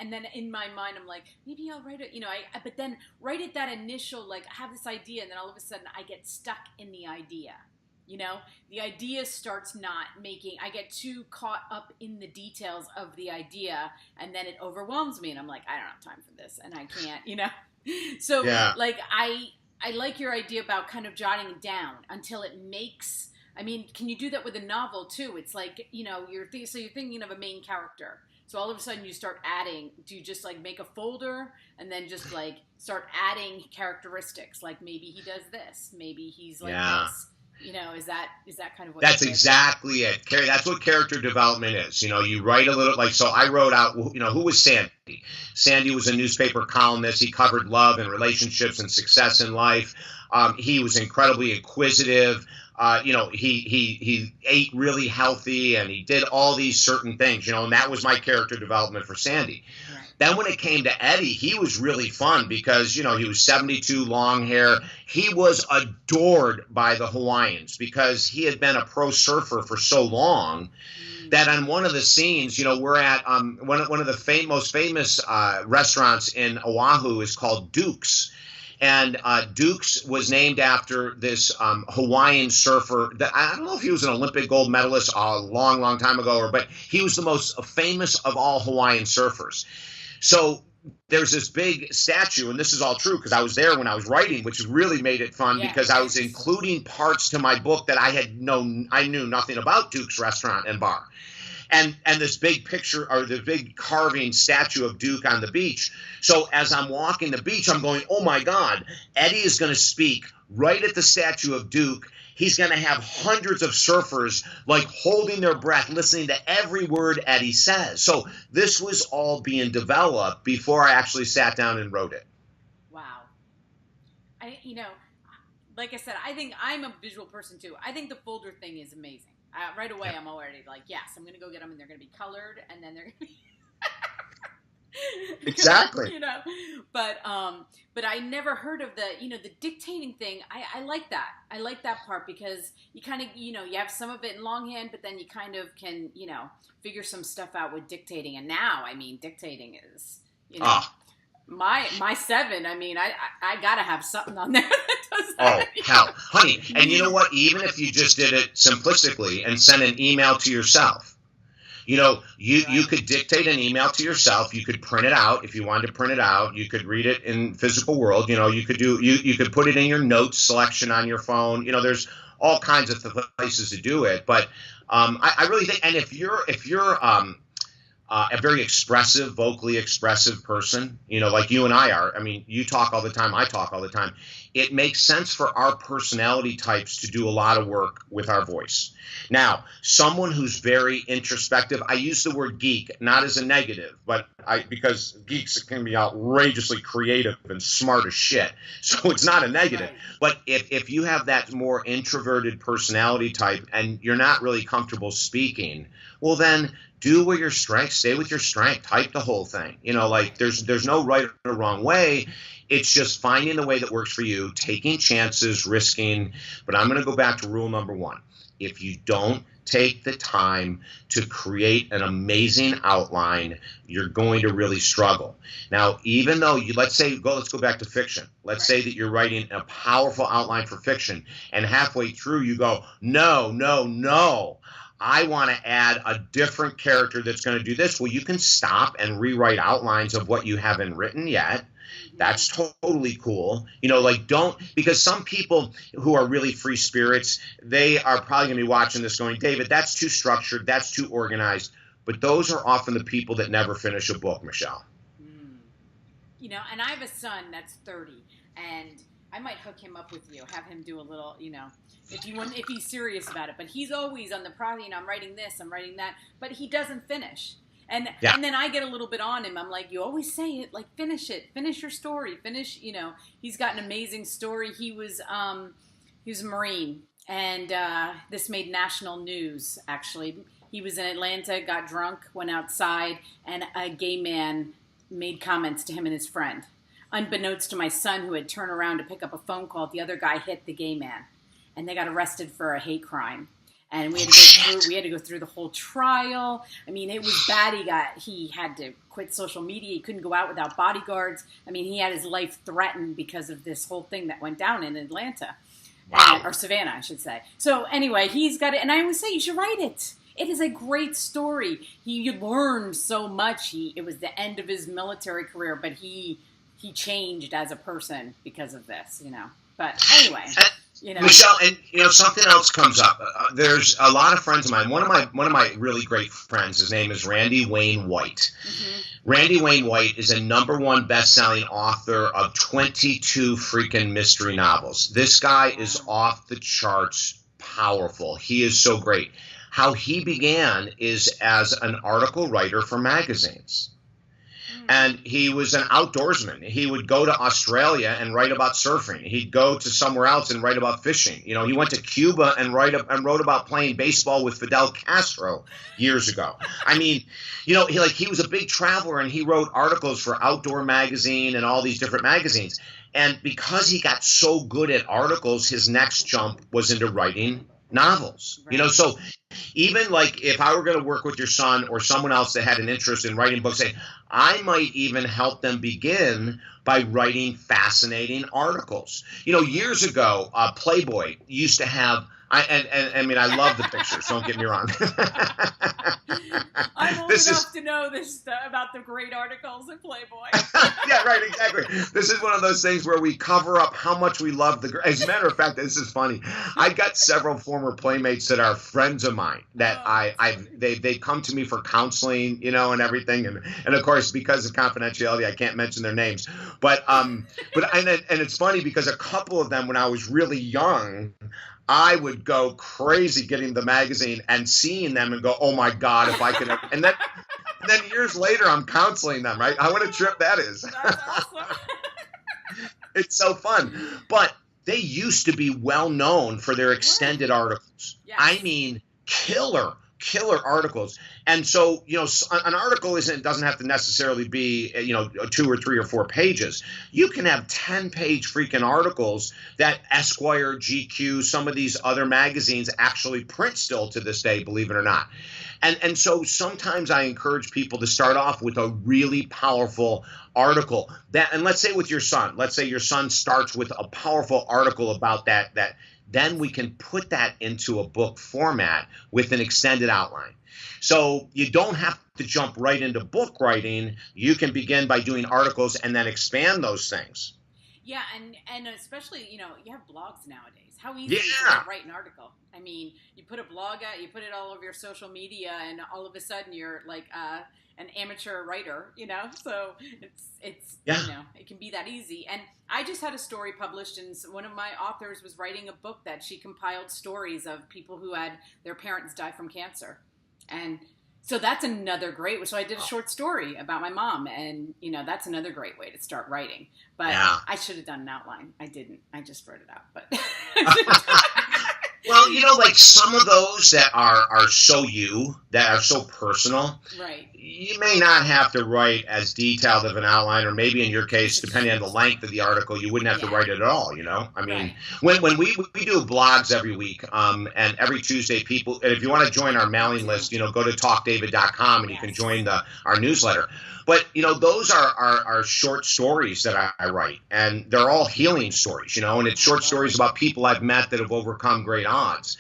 and then in my mind, I'm like, maybe I'll write it, but then right at that initial, I have this idea, and then all of a sudden I get stuck in the idea. The idea starts not making, I get too caught up in the details of the idea, and then it overwhelms me, and I'm like, I don't have time for this, and I can't, So, I like your idea about kind of jotting it down until it makes, can you do that with a novel, too? It's like, you're thinking of a main character. So all of a sudden you start adding, do you just make a folder and then just start adding characteristics? Like maybe he does this, maybe he's this. Is that kind of what? That's exactly it. That's what character development is. You write a little, so I wrote out, who was Sandy? Sandy was a newspaper columnist. He covered love and relationships and success in life. He was incredibly inquisitive. He ate really healthy, and he did all these certain things, and that was my character development for Sandy. Right. Then when it came to Eddie, he was really fun because, he was 72, long hair. He was adored by the Hawaiians because he had been a pro surfer for so long that on one of the scenes, we're at one of the most famous restaurants in Oahu is called Duke's. And Duke's was named after this Hawaiian surfer. I don't know if he was an Olympic gold medalist a long, long time ago, but he was the most famous of all Hawaiian surfers. So there's this big statue, and this is all true because I was there when I was writing, which really made it fun because I was including parts to my book that I knew nothing about Duke's restaurant and bar. And this big picture, or the big carving statue of Duke on the beach. So as I'm walking the beach, I'm going, oh my God, Eddie is going to speak right at the statue of Duke. He's going to have hundreds of surfers like holding their breath, listening to every word Eddie says. So this was all being developed before I actually sat down and wrote it. Wow. Like I said, I think I'm a visual person too. I think the folder thing is amazing. Right away, I'm already like, yes, I'm going to go get them, and they're going to be colored, and then they're going to be exactly. But I never heard of the dictating thing. I like that. I like that part because you kind of, you have some of it in longhand, but then you kind of can, figure some stuff out with dictating. And now, I mean, dictating is, my 7. I mean, I gotta have something on there that does that. Oh, hell, honey. And you know what? Even if you just did it simplistically and sent an email to yourself, you could dictate an email to yourself. You could print it out if you wanted to print it out. You could read it in physical world. You could put it in your notes selection on your phone. There's all kinds of places to do it. But I really think, and if you're a very expressive, vocally expressive person, like you and I are. I mean, you talk all the time. I talk all the time. It makes sense for our personality types to do a lot of work with our voice. Now, someone who's very introspective, I use the word geek, not as a negative, but because geeks can be outrageously creative and smart as shit. So it's not a negative. Right. But if you have that more introverted personality type and you're not really comfortable speaking, well, then do with your strength, stay with your strength, type the whole thing. There's no right or wrong way. It's just finding the way that works for you, taking chances, risking. But I'm going to go back to rule number 1. If you don't take the time to create an amazing outline, you're going to really struggle. Now, even though let's go back to fiction. Let's say that you're writing a powerful outline for fiction, and halfway through you go, no. I want to add a different character that's going to do this. Well, you can stop and rewrite outlines of what you haven't written yet. That's totally cool. Because some people who are really free spirits, they are probably going to be watching this going, David, that's too structured, that's too organized. But those are often the people that never finish a book, Michelle. And I have a son that's 30, and I might hook him up with you, have him do a little, if he's serious about it. But he's always on the project, I'm writing this, I'm writing that, but he doesn't finish. And then I get a little bit on him. I'm like, you always say it, like, finish it, finish your story, finish, he's got an amazing story. He was a Marine, and this made national news, actually. He was in Atlanta, got drunk, went outside, and a gay man made comments to him and his friend. Unbeknownst to my son, who had turned around to pick up a phone call, the other guy hit the gay man, and they got arrested for a hate crime. And we had to go through the whole trial. I mean, it was bad. He had to quit social media. He couldn't go out without bodyguards. I mean, he had his life threatened because of this whole thing that went down in Atlanta. Wow. Or Savannah, I should say. So anyway, he's got it. And I always say, you should write it. It is a great story. He learned so much. It was the end of his military career, but he changed as a person because of this, But anyway, Michelle, and something else comes up. There's a lot of friends of mine. One of my really great friends, his name is Randy Wayne White. Mm-hmm. Randy Wayne White is a #1 best-selling author of 22 freaking mystery novels. This guy is off the charts powerful. He is so great. How he began is as an article writer for magazines. And he was an outdoorsman. He would go to Australia and write about surfing. He'd go to somewhere else and write about fishing. He went to Cuba and wrote about playing baseball with Fidel Castro years ago. I mean, he was a big traveler, and he wrote articles for Outdoor Magazine and all these different magazines. And because he got so good at articles, his next jump was into writing novels. Right. So even like if I were going to work with your son or someone else that had an interest in writing books, I might even help them begin by writing fascinating articles. Years ago, Playboy used to have I mean, I love the pictures. Don't get me wrong. I'm old enough to know this about the great articles in Playboy. Yeah, right, exactly. This is one of those things where we cover up how much we love the. As a matter of fact, this is funny. I got several former playmates that are friends of mine that they come to me for counseling, and everything, and of course because of confidentiality, I can't mention their names. But it's funny because a couple of them, when I was really young, I would go crazy getting the magazine and seeing them and go, oh my God, if I could. And then years later, I'm counseling them, right? What a trip that is. That's awesome. It's so fun. But they used to be well known for their extended articles. Yes. I mean, killer articles. And so, an article doesn't have to necessarily be, 2 or 3 or 4 pages. You can have 10-page freaking articles that Esquire, GQ, some of these other magazines actually print still to this day, believe it or not. And so sometimes I encourage people to start off with a really powerful article and let's say with your son, let's say your son starts with a powerful article about that then we can put that into a book format with an extended outline. So you don't have to jump right into book writing. You can begin by doing articles and then expand those things. Yeah, and especially, you have blogs nowadays. How easy is it to write an article? I mean, you put a blog out, you put it all over your social media, and all of a sudden you're like an amateur writer, So it's it can be that easy. And I just had a story published, and one of my authors was writing a book that she compiled stories of people who had their parents die from cancer. And so that's another great way. So I did a short story about my mom, and, that's another great way to start writing. But I should have done an outline. I didn't. I just wrote it out. But Well, like some of those that are so that are so personal, right? You may not have to write as detailed of an outline, or maybe in your case, depending on the length of the article, you wouldn't have to write it at all. I mean, when we do blogs every week, and every Tuesday, people, and if you want to join our mailing list, go to talkdavid.com and you can join our newsletter. But, those are short stories that I write, and they're all healing stories, and it's short stories about people I've met that have overcome great odds.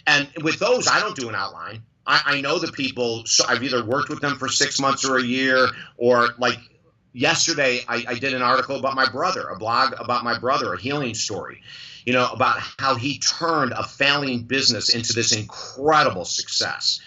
And with those, I don't do an outline. I know the people, so I've either worked with them for 6 months or a year, or like yesterday, I did an article about my brother, a blog about my brother, a healing story, about how he turned a failing business into this incredible success.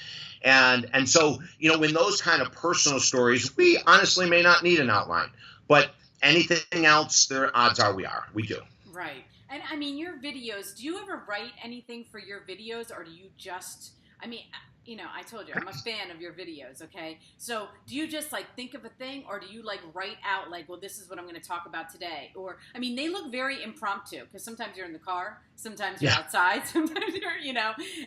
And so, when those kind of personal stories, we honestly may not need an outline, but anything else, odds are we do. Right. And I mean, your videos, do you ever write anything for your videos, or do you just, I told you, I'm a fan of your videos, okay? So do you just think of a thing, or do you write out well, this is what I'm going to talk about today? Or, they look very impromptu, because sometimes you're in the car, sometimes you're outside, sometimes you're,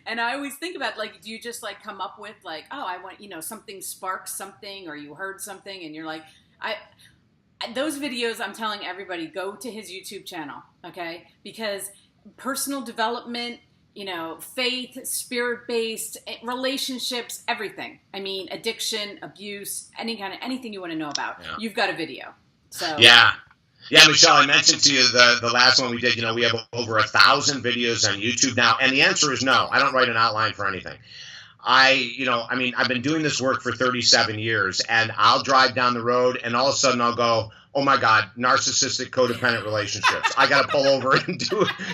and I always think about do you just come up with I want, something sparks something, or you heard something and you're those videos, I'm telling everybody, go to his YouTube channel, okay? Because personal development, faith, spirit-based, relationships, everything. Addiction, abuse, anything you want to know about. Yeah. You've got a video. So yeah, Michelle, I mentioned to you the last one we did, we have over 1,000 videos on YouTube now. And the answer is no. I don't write an outline for anything. I've been doing this work for 37 years, and I'll drive down the road and all of a sudden I'll go, oh my God, narcissistic codependent relationships. I got to pull over and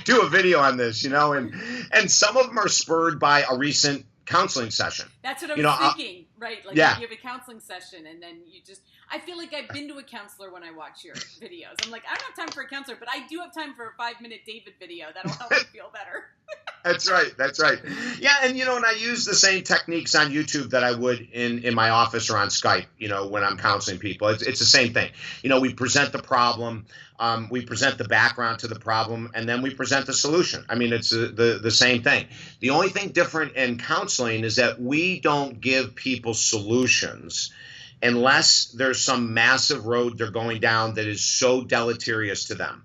do a video on this, and some of them are spurred by a recent counseling session. That's what I was thinking, right? You have a counseling session, and then I feel like I've been to a counselor when I watch your videos. I'm I don't have time for a counselor, but I do have time for a 5-minute David video. That'll help me feel better. That's right. Yeah, and and I use the same techniques on YouTube that I would in my office or on Skype, when I'm counseling people. It's the same thing. We present the problem, we present the background to the problem, and then we present the solution. It's the same thing. The only thing different in counseling is that we don't give people solutions unless there's some massive road they're going down that is so deleterious to them.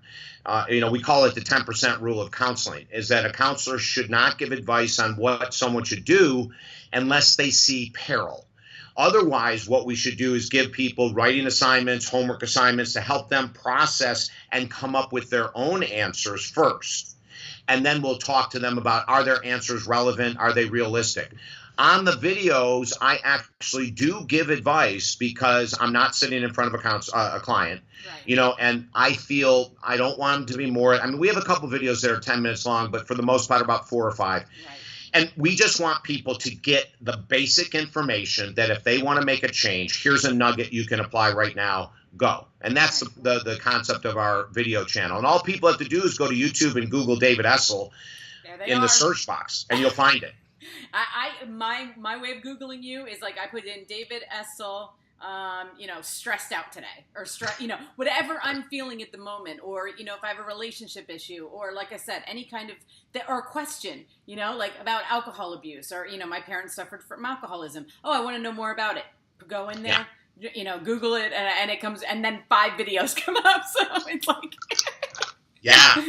We call it the 10% rule of counseling, is that a counselor should not give advice on what someone should do unless they see peril. Otherwise, what we should do is give people writing assignments, homework assignments to help them process and come up with their own answers first. and then we'll talk to them about, are their answers relevant? Are they realistic? On the videos, I actually do give advice because I'm not sitting in front of a client, right. And I feel I don't want them to be more. I mean, we have a couple videos that are 10 minutes long, but for the most part, about 4 or 5. Right. And we just want people to get the basic information that if they want to make a change, here's a nugget you can apply right now, go. And that's the concept of our video channel. And all people have to do is go to YouTube and Google David Essel in the search box, and you'll find it. My way of Googling you is like I put in David Essel, stressed out today, or whatever I'm feeling at the moment, or if I have a relationship issue, or like I said, any kind of or a question, like about alcohol abuse, or my parents suffered from alcoholism. Oh, I want to know more about it. Go in there, Google it, and it comes, and then 5 videos come up. So it's like. Yeah. I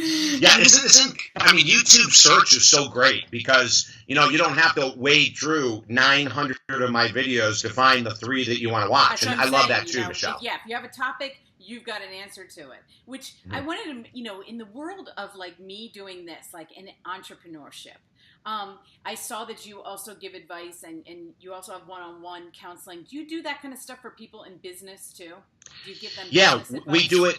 mean, YouTube search is so great because, you don't have to wade through 900 of my videos to find the 3 that you want to watch. And I love that too, Michelle. If you have a topic, you've got an answer to it, which I wanted to, in the world of like me doing this, like in entrepreneurship, I saw that you also give advice and you also have one-on-one counseling. Do you do that kind of stuff for people in business too? Do you give them business advice?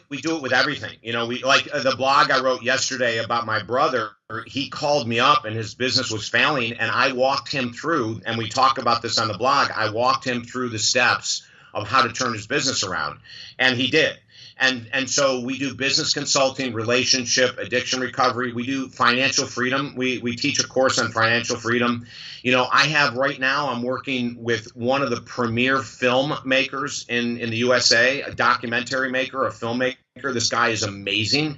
we do it with everything. We like the blog I wrote yesterday about my brother. He called me up and his business was failing, and I walked him through, and we talk about this on the blog. I walked him through the steps of how to turn his business around, and he did. And so we do business consulting, relationship, addiction recovery. We do financial freedom. We teach a course on financial freedom. I have right now, I'm working with one of the premier filmmakers in the USA, a documentary maker, a filmmaker. This guy is amazing.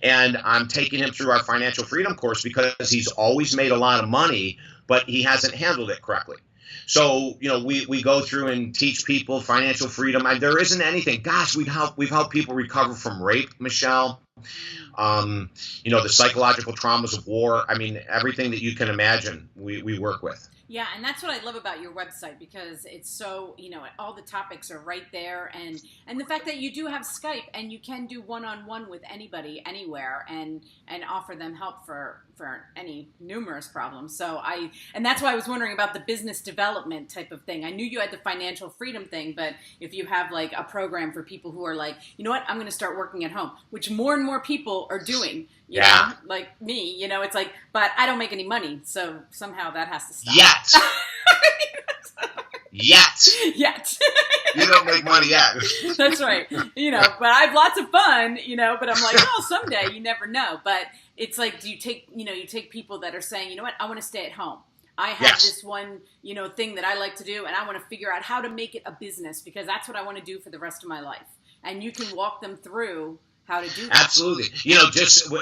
And I'm taking him through our financial freedom course because he's always made a lot of money, but he hasn't handled it correctly. So, we go through and teach people financial freedom. There isn't anything. Gosh, we've helped people recover from rape, Michelle. The psychological traumas of war. I mean, everything that you can imagine, we work with. Yeah, and that's what I love about your website because it's so, all the topics are right there. And the fact that you do have Skype and you can do one-on-one with anybody, anywhere, and offer them help for any numerous problems. So and that's why I was wondering about the business development type of thing. I knew you had the financial freedom thing, but if you have like a program for people who are like, you know what, I'm going to start working at home, which more and more people are doing. You know, like me, it's like, but I don't make any money, so somehow that has to stop. Yet. You don't make money yet. That's right. But I have lots of fun, but I'm like, oh, someday, you never know. But it's like, do you take, you take people that are saying, you know what, I want to stay at home. I have this one, thing that I like to do, and I want to figure out how to make it a business because that's what I want to do for the rest of my life. And you can walk them through how to do that. Absolutely.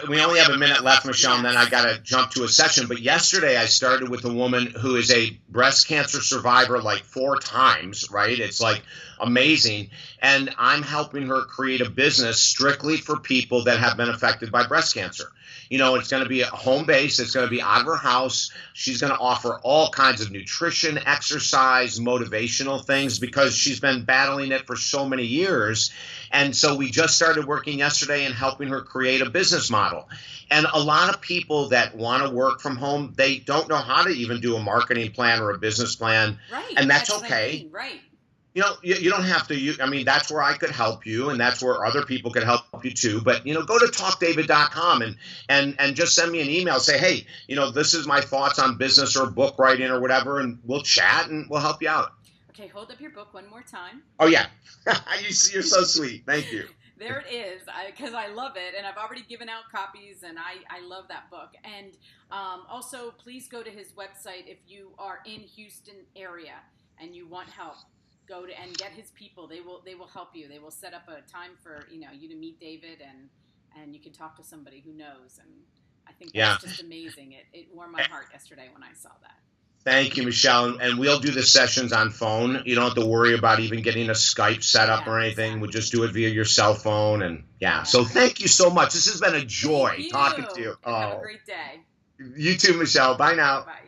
We only have a minute left, Michelle, and then I got to jump to a session. But yesterday I started with a woman who is a breast cancer survivor like 4 times, right? It's like amazing. And I'm helping her create a business strictly for people that have been affected by breast cancer. It's going to be home-based. It's going to be out of her house. She's going to offer all kinds of nutrition, exercise, motivational things because she's been battling it for so many years. And so we just started working yesterday and helping her create a business model. And a lot of people that want to work from home, they don't know how to even do a marketing plan or a business plan. Right. And that's okay. I mean. Right. You don't have to. That's where I could help you, and that's where other people could help you too. But go to talkdavid.com and just send me an email. Say, hey, this is my thoughts on business or book writing or whatever, and we'll chat and we'll help you out. Okay, hold up your book one more time. Oh yeah, you're so sweet. Thank you. There it is, because I love it, and I've already given out copies, and I love that book. And also, please go to his website if you are in Houston area and you want help. Go to and get his people. They will help you. They will set up a time for you to meet David, and you can talk to somebody who knows. And I think that's just amazing. It warmed my heart yesterday when I saw that. Thank you, Michelle. And we'll do the sessions on phone. You don't have to worry about even getting a Skype set up or anything. Exactly. We'll just do it via your cell phone. And so thank you so much. This has been a joy talking to you. Have a great day. You too, Michelle. Bye now. Bye.